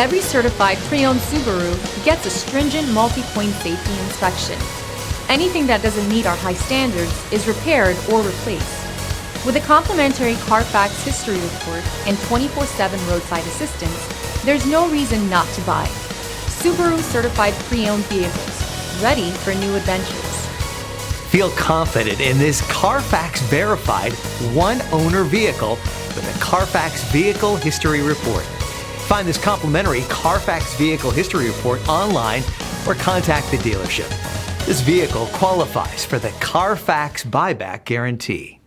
Every certified pre-owned Subaru gets a stringent multi-point safety inspection. Anything that doesn't meet our high standards is repaired or replaced. With a complimentary Carfax history report and 24/7 roadside assistance, there's no reason not to buy. Subaru certified pre-owned vehicles, ready for new adventures. Feel confident in this Carfax verified one-owner vehicle with a Carfax Vehicle History Report. Find this complimentary Carfax Vehicle History Report online or contact the dealership. This vehicle qualifies for the Carfax Buyback Guarantee.